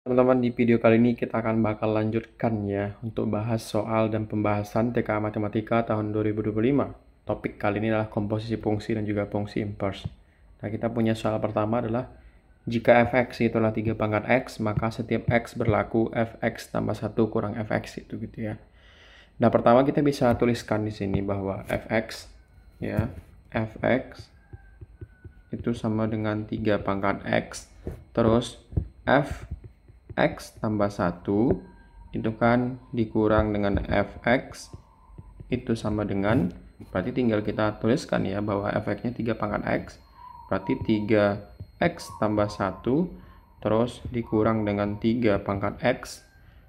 Teman-teman, di video kali ini kita akan bakal lanjutkan ya untuk bahas soal dan pembahasan TKA Matematika tahun 2025. Topik kali ini adalah komposisi fungsi dan juga fungsi inverse. Nah, kita punya soal pertama adalah jika fx itu adalah 3 pangkat x, maka setiap x berlaku fx tambah 1 kurang fx itu gitu ya. Nah, pertama kita bisa tuliskan di sini bahwa fx ya, fx itu sama dengan 3 pangkat x, terus f x tambah 1 itu kan dikurang dengan fx itu sama dengan, berarti tinggal kita tuliskan ya bahwa fx-nya 3 pangkat x, berarti 3x tambah 1 terus dikurang dengan 3 pangkat x,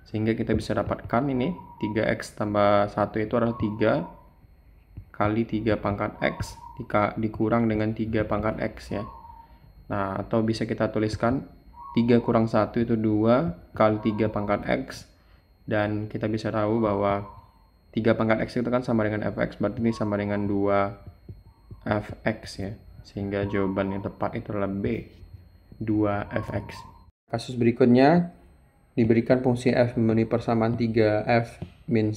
sehingga kita bisa dapatkan ini 3x tambah 1 itu adalah 3 kali 3 pangkat x dikurang dengan 3 pangkat x ya. Nah, atau bisa kita tuliskan 3 kurang 1 itu 2 kali 3 pangkat x, dan kita bisa tahu bahwa 3 pangkat x itu kan sama dengan fx, berarti ini sama dengan 2 fx ya, sehingga jawaban yang tepat itu adalah B, 2 fx. Kasus berikutnya diberikan fungsi f memenuhi persamaan 3f min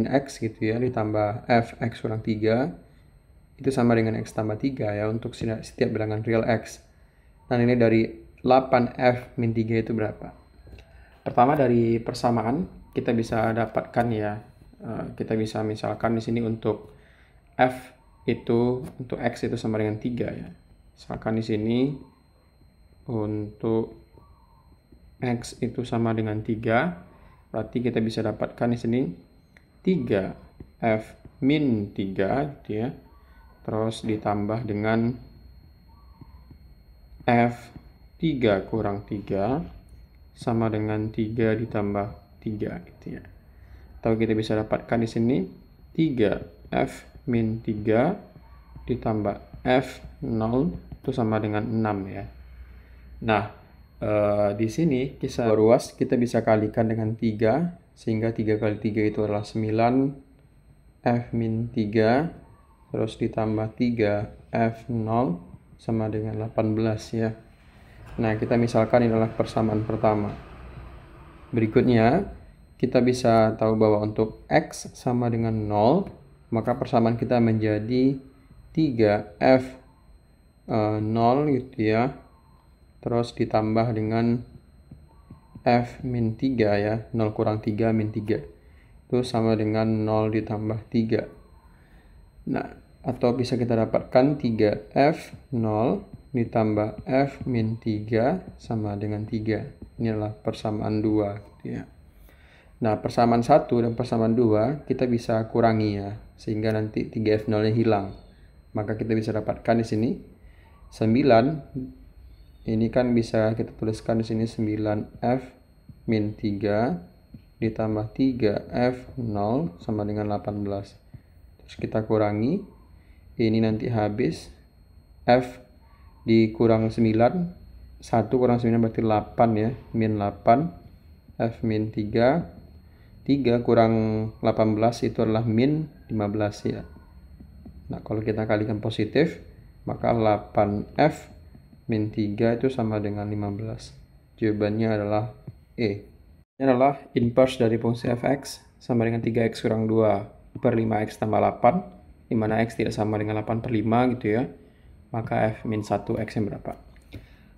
x gitu ya, ditambah fx kurang 3 itu sama dengan x tambah 3 ya untuk setiap bilangan real x. Nah, ini dari 8f min 3 itu berapa? Pertama, dari persamaan kita bisa dapatkan ya, kita bisa misalkan di sini untuk f itu untuk x itu sama dengan 3 ya. Misalkan di sini untuk x itu sama dengan 3, berarti kita bisa dapatkan di sini 3f min 3 gitu ya. Terus ditambah dengan f 3 kurang 3 sama dengan 3 ditambah 3 gitu ya. Atau kita bisa dapatkan di sini 3f min 3 ditambah f0 itu sama dengan 6 ya. Nah, di sini kita ruas kita bisa kalikan dengan 3, sehingga 3 kali 3 itu adalah 9 f min 3 terus ditambah 3 f0 sama dengan 18 ya. Nah, kita misalkan ini adalah persamaan pertama. Berikutnya kita bisa tahu bahwa untuk x sama dengan 0, maka persamaan kita menjadi 3f 0 gitu ya, terus ditambah dengan f min 3 ya, 0 kurang 3 min 3 itu sama dengan 0 ditambah 3. Nah, atau bisa kita dapatkan 3f 0 ditambah f min 3 sama dengan 3. Ini adalah persamaan 2 gitu ya. Nah, persamaan 1 dan persamaan 2 kita bisa kurangi ya, sehingga nanti 3f0 nya hilang. Maka kita bisa dapatkan di sini 9, ini kan bisa kita tuliskan di sini 9f min 3 ditambah 3f0 sama dengan 18. Terus kita kurangi, ini nanti habis f dikurang 9, 1 kurang 9 berarti 8 ya, min 8 f min 3, 3 kurang 18 itu adalah min 15 ya. Nah, kalau kita kalikan positif, maka 8f min 3 itu sama dengan 15. Jawabannya adalah E. Ini adalah inverse dari fungsi fx sama dengan 3x kurang 2 per 5x tambah 8, di mana x tidak sama dengan 8 per 5 gitu ya. Maka f min 1 x yang berapa?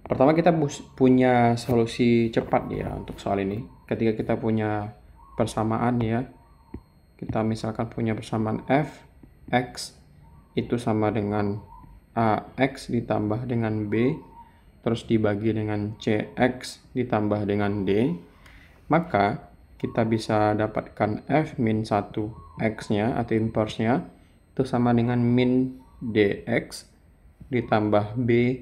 Pertama, kita punya solusi cepat ya untuk soal ini. Ketika kita punya persamaan ya, kita misalkan punya persamaan f x itu sama dengan ax ditambah dengan b terus dibagi dengan cx ditambah dengan d, maka kita bisa dapatkan f min 1 x-nya atau inverse-nya itu sama dengan min dx ditambah b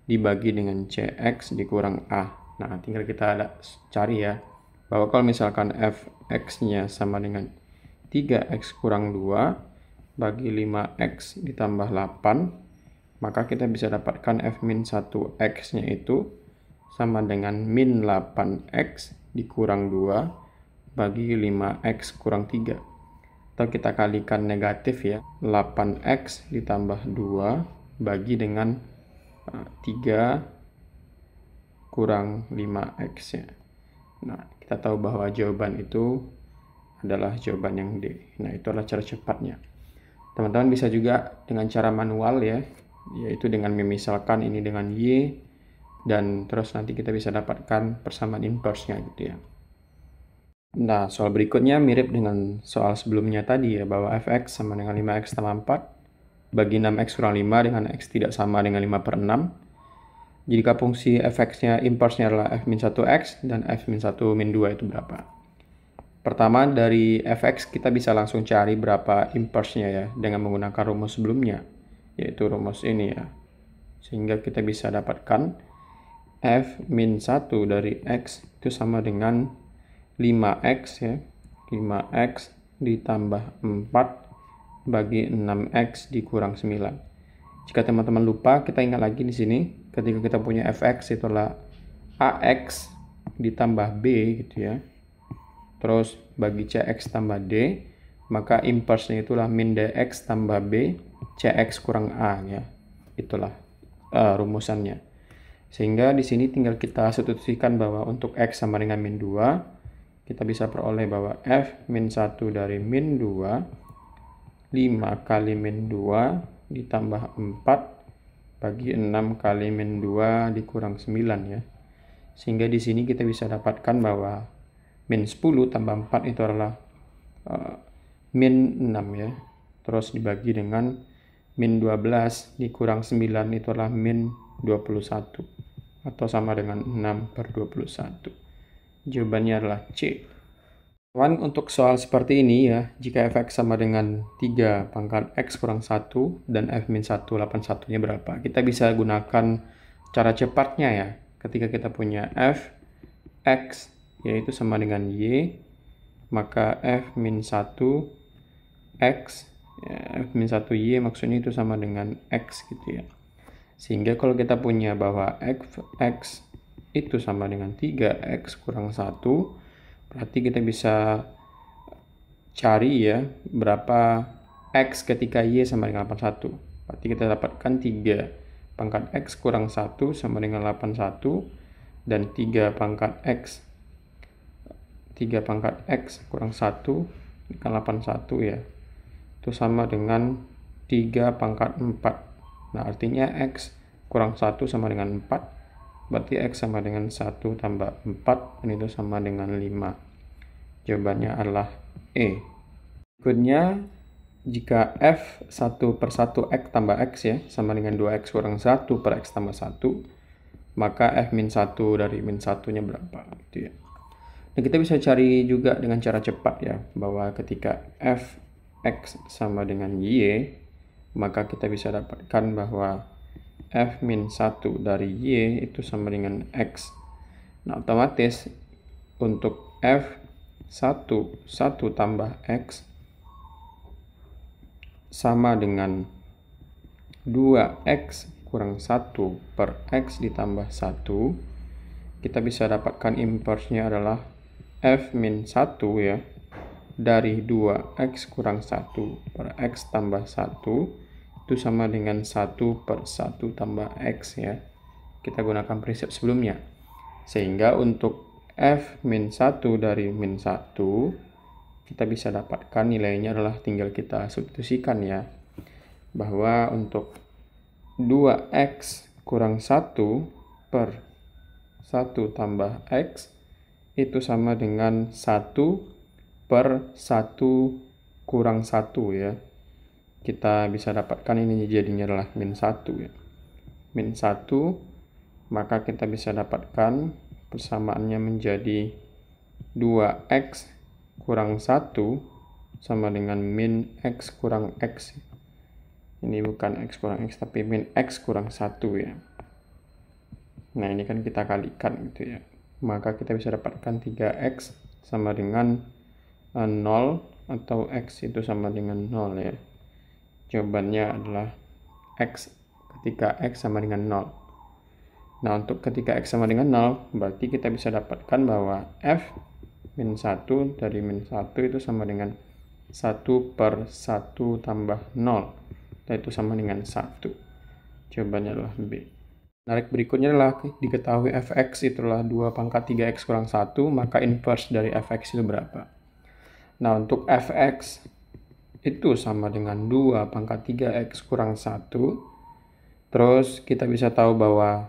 dibagi dengan cx dikurang a. Nah, tinggal kita cari ya, bahwa kalau misalkan fx-nya sama dengan 3x kurang 2 bagi 5x ditambah 8, maka kita bisa dapatkan f min 1 x-nya itu sama dengan min 8x dikurang 2 bagi 5x kurang 3. Atau kita kalikan negatif ya, 8x ditambah 2 bagi dengan 3 kurang 5x ya. Nah, kita tahu bahwa jawaban itu adalah jawaban yang D. Nah, itu adalah cara cepatnya. Teman-teman bisa juga dengan cara manual ya, yaitu dengan memisalkan ini dengan Y, dan terus nanti kita bisa dapatkan persamaan inverse-nya gitu ya. Nah, soal berikutnya mirip dengan soal sebelumnya tadi ya, bahwa fx sama dengan 5x tambah 4 bagi 6x kurang 5 dengan x tidak sama dengan 5 per 6. Jika fungsi fx-nya inverse-nya adalah f-1x dan f-1-2 itu berapa? Pertama, dari fx kita bisa langsung cari berapa inverse-nya ya, dengan menggunakan rumus sebelumnya, yaitu rumus ini ya. Sehingga kita bisa dapatkan f-1 dari x itu sama dengan 5x ya, 5x ditambah 4 bagi 6x dikurang 9. Jika teman-teman lupa, kita ingat lagi di sini, ketika kita punya fx itu adalah ax ditambah b gitu ya, terus bagi cx tambah d, maka inverse-nya itulah min dx tambah b cx kurang a ya, itulah rumusannya. Sehingga di sini tinggal kita substitusikan bahwa untuk x sama dengan min 2, kita bisa peroleh bahwa f-1 dari min 2, 5 kali min 2 ditambah 4 bagi 6 kali min 2 dikurang 9 ya. Sehingga di sini kita bisa dapatkan bahwa min 10 tambah 4 itu adalah min 6 ya. Terus dibagi dengan min 12 dikurang 9 itu adalah min 21 atau sama dengan 6 per 21. Jawabannya adalah C. Untuk soal seperti ini ya, jika fx sama dengan 3 pangkat x kurang 1 dan f-1 81-nya berapa? Kita bisa gunakan cara cepatnya ya. Ketika kita punya f, x yaitu sama dengan y, maka f-1 x, ya, f-1 y maksudnya itu sama dengan x gitu ya. Sehingga kalau kita punya bahwa x itu sama dengan 3x kurang 1, berarti kita bisa cari ya berapa x ketika y sama dengan 81. Berarti kita dapatkan 3 pangkat x kurang 1 sama dengan 81, dan 3 pangkat x kurang 1 dengan 81 ya, itu sama dengan 3 pangkat 4. Nah, artinya x kurang 1 sama dengan 4. Berarti x sama dengan 1 tambah 4, dan itu sama dengan 5. Jawabannya adalah E. Berikutnya, jika f 1 per 1 x tambah x ya, sama dengan 2x kurang 1 per x tambah 1, maka f-1 dari min 1-nya berapa? Gitu ya. Dan kita bisa cari juga dengan cara cepat ya, bahwa ketika fx sama dengan y, maka kita bisa dapatkan bahwa f-1 dari y itu sama dengan x. Nah, otomatis untuk f1 tambah x sama dengan 2x kurang 1 per x ditambah 1, kita bisa dapatkan inverse-nya adalah f-1 ya, dari 2x kurang 1 per x tambah 1, itu sama dengan 1 per 1 tambah x ya. Kita gunakan prinsip sebelumnya. Sehingga untuk f-1 dari min 1, kita bisa dapatkan nilainya adalah tinggal kita substitusikan ya. Bahwa untuk 2x kurang 1 per 1 tambah x, itu sama dengan 1 per 1 kurang 1 ya. Kita bisa dapatkan ini jadinya adalah min 1 ya. Min 1, maka kita bisa dapatkan persamaannya menjadi 2x kurang 1 sama dengan min x kurang x. Ini bukan x kurang x, tapi min x kurang 1 ya. Nah, ini kan kita kalikan gitu ya. Maka kita bisa dapatkan 3x sama dengan 0, atau x itu sama dengan 0 ya. Jawabannya adalah x ketika x sama dengan 0. Nah, untuk ketika x sama dengan 0, berarti kita bisa dapatkan bahwa f-1 dari min 1 itu sama dengan 1 per 1 tambah 0. Dan itu sama dengan 1. Jawabannya adalah B. Menarik berikutnya adalah diketahui fx itulah 2 pangkat 3x kurang 1, maka inverse dari fx itu berapa? Nah, untuk fx itu sama dengan 2 pangkat 3x kurang 1. Terus kita bisa tahu bahwa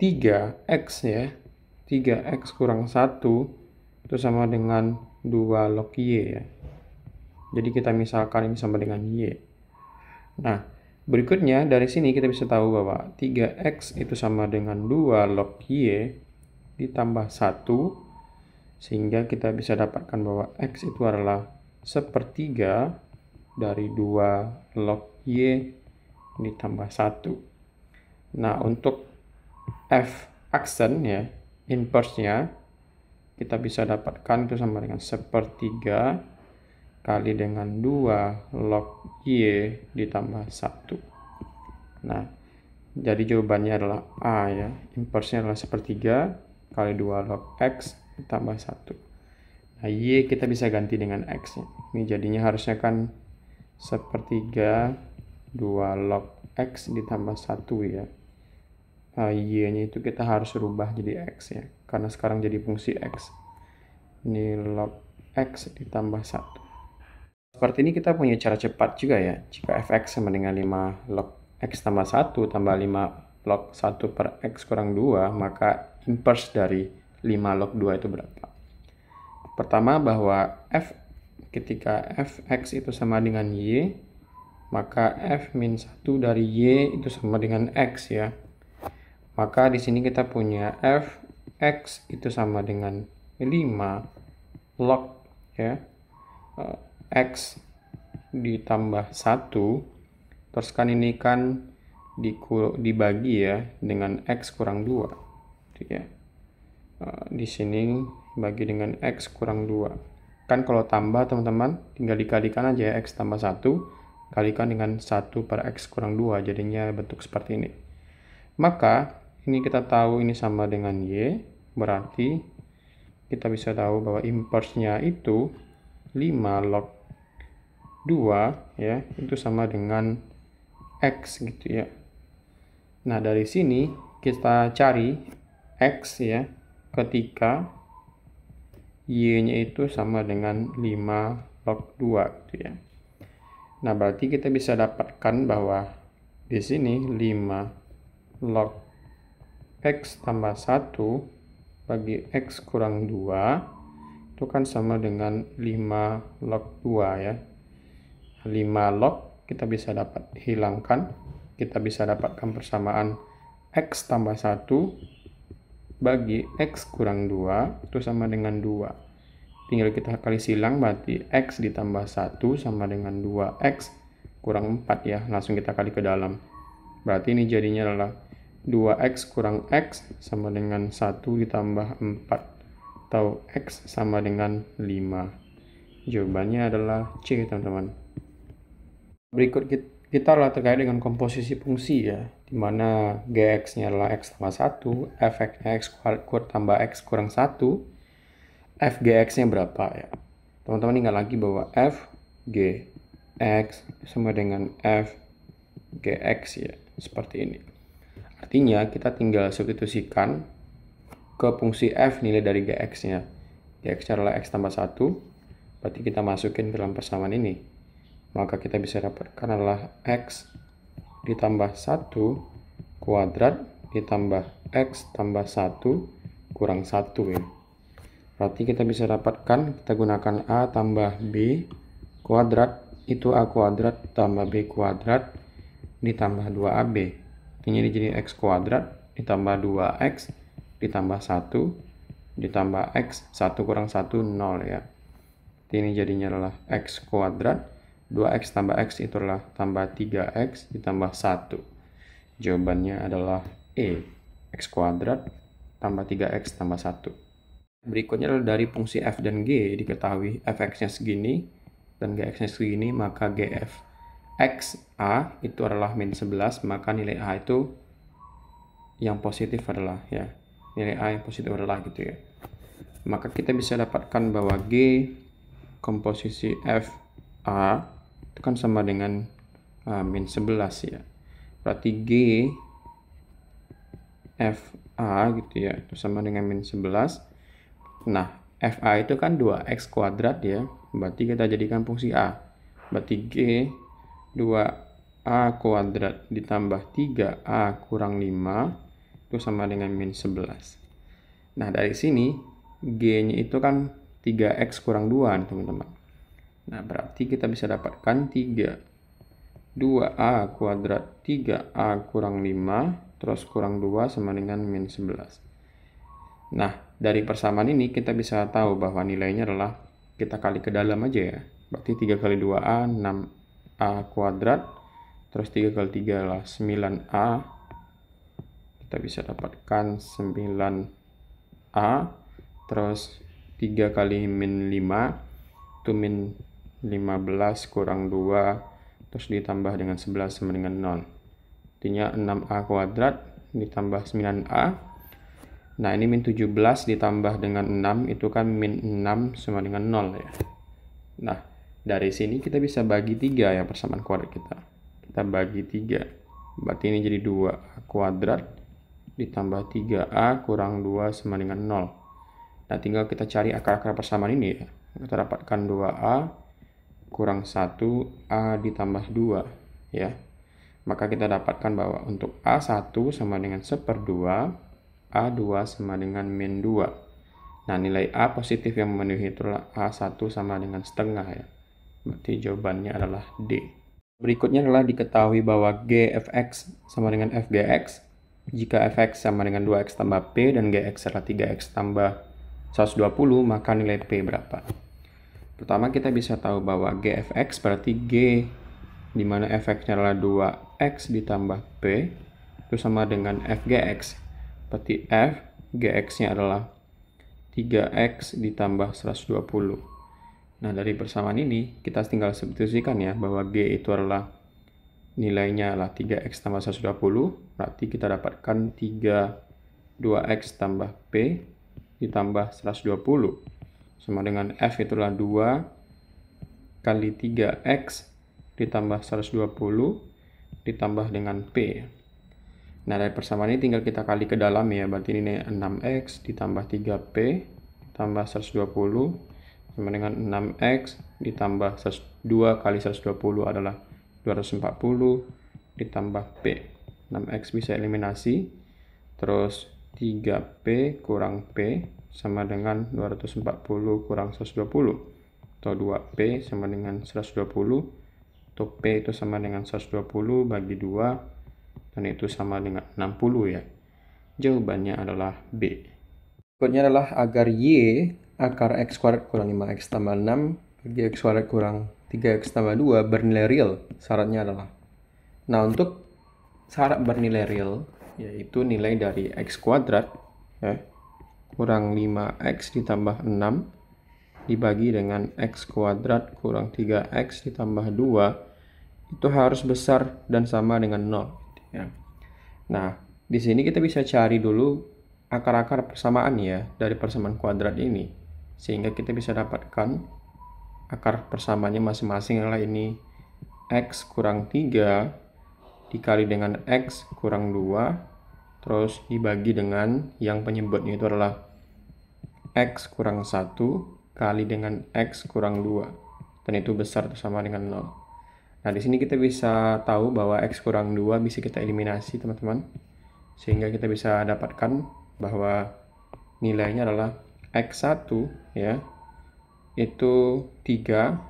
3x ya, 3x kurang 1 itu sama dengan 2 log y ya. Jadi kita misalkan ini sama dengan y. Nah, berikutnya dari sini kita bisa tahu bahwa 3x itu sama dengan 2 log y ditambah 1, sehingga kita bisa dapatkan bahwa x itu adalah sepertiga dari 2 log y ditambah 1. Nah, untuk f aksen ya, inverse-nya kita bisa dapatkan itu sama dengan sepertiga kali dengan 2 log y ditambah 1. Nah, jadi jawabannya adalah A ya. Inverse-nya adalah sepertiga kali 2 log x ditambah 1. Nah, y kita bisa ganti dengan x ya. Ini jadinya harusnya kan sepertiga 2 log x ditambah 1 ya. Nah, y-nya itu kita harus rubah jadi x ya. Karena sekarang jadi fungsi x. Ini log x ditambah 1. Seperti ini kita punya cara cepat juga ya. Jika fx sama dengan 5 log x tambah 1 tambah 5 log 1 per x kurang 2, maka inverse dari 5 log 2 itu berapa? Pertama, bahwa ketika fx itu sama dengan y, maka f min 1 dari y itu sama dengan x ya. Maka di sini kita punya fx itu sama dengan 5 log ya, x ditambah 1, terus kan ini kan dibagi ya dengan x kurang 2 ya. Di sini bagi dengan x kurang 2. Kan kalau tambah teman-teman tinggal dikalikan aja ya, x tambah 1 kalikan dengan 1 per x kurang 2, jadinya bentuk seperti ini. Maka ini kita tahu ini sama dengan y, berarti kita bisa tahu bahwa inverse-nya itu 5 log 2 ya, itu sama dengan x gitu ya. Nah, dari sini kita cari x ya ketika y-nya itu sama dengan 5 log 2 gitu ya. Nah, berarti kita bisa dapatkan bahwa di sini 5 log x tambah 1 bagi x kurang 2 itu kan sama dengan 5 log 2 ya. 5 log kita bisa dapat hilangkan, kita bisa dapatkan persamaan x tambah 1 bagi x kurang 2 itu sama dengan 2. Tinggal kita kali silang, berarti x ditambah 1 sama dengan 2x kurang 4 ya. Langsung kita kali ke dalam. Berarti ini jadinya adalah 2x kurang x sama dengan 1 ditambah 4. Atau x sama dengan 5. Jawabannya adalah C, teman-teman. Berikut kita adalah terkait dengan komposisi fungsi ya, dimana gx-nya adalah x tambah 1, fx-nya x tambah x kurang 1, fgx-nya berapa ya. Teman-teman ingat lagi bahwa fgx sama dengan fgx ya, seperti ini. Artinya kita tinggal substitusikan ke fungsi f nilai dari gx-nya. Gx-nya adalah x tambah 1, berarti kita masukin ke dalam persamaan ini. Maka kita bisa dapatkan adalah x ditambah 1 kuadrat ditambah x tambah 1 kurang 1 ya. Berarti kita bisa dapatkan, kita gunakan a tambah b kuadrat, itu a kuadrat tambah b kuadrat ditambah 2ab. Ini jadi x kuadrat ditambah 2x ditambah 1 ditambah x, 1 kurang 1 0 ya. Ini jadinya adalah x kuadrat, 2x tambah x itu adalah tambah 3x ditambah 1. Jawabannya adalah E, x kuadrat tambah 3x tambah 1. Berikutnya adalah dari fungsi f dan g, diketahui fx-nya segini dan gx-nya segini, maka gf x a itu adalah min 11, maka nilai a itu yang positif adalah ya, nilai a yang positif adalah gitu ya. Maka kita bisa dapatkan bahwa g komposisi f a itu kan sama dengan min 11 ya. Berarti g FA gitu ya, itu sama dengan min 11. Nah, FA itu kan 2x kuadrat ya, berarti kita jadikan fungsi A. Berarti G 2A kuadrat ditambah 3A kurang 5 itu sama dengan min 11. Nah, dari sini G-nya itu kan 3x kurang 2 teman-teman. Nah, berarti kita bisa dapatkan 2A kuadrat 3A kurang 5 terus kurang 2 sama dengan min 11. Nah, dari persamaan ini kita bisa tahu bahwa nilainya adalah kita kali ke dalam aja ya. Berarti 3 kali 2A 6A kuadrat terus 3 kali 3 adalah 9A. Kita bisa dapatkan 9A terus 3 kali min 5 itu min 15 kurang 2 terus ditambah dengan 11 sama dengan 0. Artinya 6A kuadrat ditambah 9A. Nah, ini min 17 ditambah dengan 6 itu kan min 6 sama dengan 0 ya. Nah, dari sini kita bisa bagi 3 ya persamaan kuadrat kita. Kita bagi 3. Berarti ini jadi 2A kuadrat ditambah 3A kurang 2 sama dengan 0. Nah, tinggal kita cari akar-akar persamaan ini ya. Kita dapatkan 2A kurang 1A ditambah 2 ya. Maka kita dapatkan bahwa untuk A1 sama dengan 1/2, A2 sama dengan min 2. Nah, nilai A positif yang memenuhi itu adalah A1 sama dengan setengah ya. Berarti jawabannya adalah D. Berikutnya adalah diketahui bahwa Gfx sama dengan Fgx. Jika Fx sama dengan 2x tambah P dan Gx adalah 3x tambah 120, maka nilai P berapa? Pertama kita bisa tahu bahwa Gfx berarti G di mana Fx-nya adalah 2x ditambah P itu sama dengan Fgx. Berarti F Gx-nya adalah 3x ditambah 120. Nah, dari persamaan ini kita tinggal substitusikan ya bahwa G itu adalah nilainya adalah 3x tambah 120. Berarti kita dapatkan 2x tambah P ditambah 120 sama dengan F itulah 2 kali 3x ditambah 120 ditambah dengan P. Nah, dari persamaan ini tinggal kita kali ke dalam ya. Berarti ini 6x ditambah 3p ditambah 120 sama dengan 6x ditambah 2 kali 120 adalah 240 ditambah p. 6x bisa eliminasi. Terus 3p kurang p sama dengan 240 kurang 120. Atau 2p sama dengan 120. Atau p itu sama dengan 120 bagi 2. Dan itu sama dengan 60 ya. Jawabannya adalah B. Berikutnya adalah agar Y akar x kuadrat kurang 5x tambah 6 bagi x kuadrat kurang 3x tambah 2 bernilai real. Syaratnya adalah. Nah, untuk syarat bernilai real yaitu nilai dari x kuadrat ya, kurang 5x ditambah 6 dibagi dengan x kuadrat kurang 3x ditambah 2 itu harus besar dan sama dengan 0. Ya. Nah, di sini kita bisa cari dulu akar-akar persamaan ya dari persamaan kuadrat ini. Sehingga kita bisa dapatkan akar persamaannya masing-masing adalah ini x kurang 3 dikali dengan x kurang 2 terus dibagi dengan yang penyebutnya itu adalah x kurang 1 kali dengan x kurang 2 dan itu besar sama dengan 0. Nah, di sini kita bisa tahu bahwa x kurang 2 bisa kita eliminasi, teman-teman. Sehingga kita bisa dapatkan bahwa nilainya adalah x1 ya. Itu 3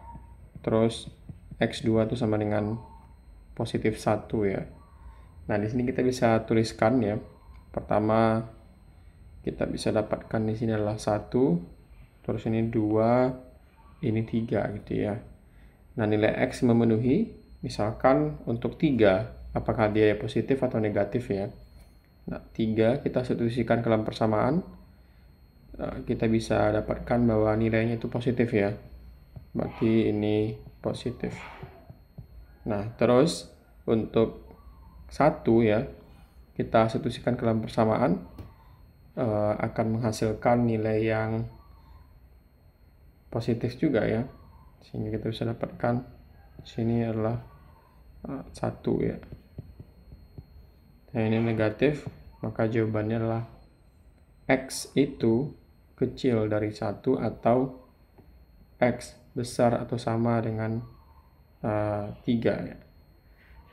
terus x2 itu sama dengan positif 1 ya. Nah, di sini kita bisa tuliskan ya. Pertama kita bisa dapatkan di sini adalah 1, terus ini 2, ini 3 gitu ya. Nah, nilai X memenuhi, misalkan untuk 3, apakah dia positif atau negatif ya. Nah, 3 kita substitusikan ke dalam persamaan, kita bisa dapatkan bahwa nilainya itu positif ya. Berarti ini positif. Nah, terus untuk 1 ya, kita substitusikan ke dalam persamaan, akan menghasilkan nilai yang positif juga ya. Sehingga kita bisa dapatkan sini adalah 1 ya. Nah, ini negatif, Maka jawabannya adalah X itu kecil dari 1 atau X besar atau sama dengan 3 ya.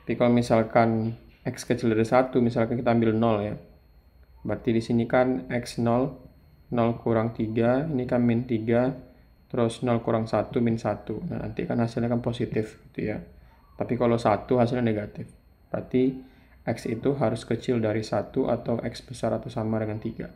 Tapi kalau misalkan X kecil dari 1, misalkan kita ambil 0 ya. Berarti di sini kan X0, 0 kurang 3, ini kan min 3, terus 0 kurang 1, min 1. Nah, nanti kan hasilnya kan positif gitu ya. Tapi kalau 1 hasilnya negatif. Berarti X itu harus kecil dari 1 atau X besar atau sama dengan 3.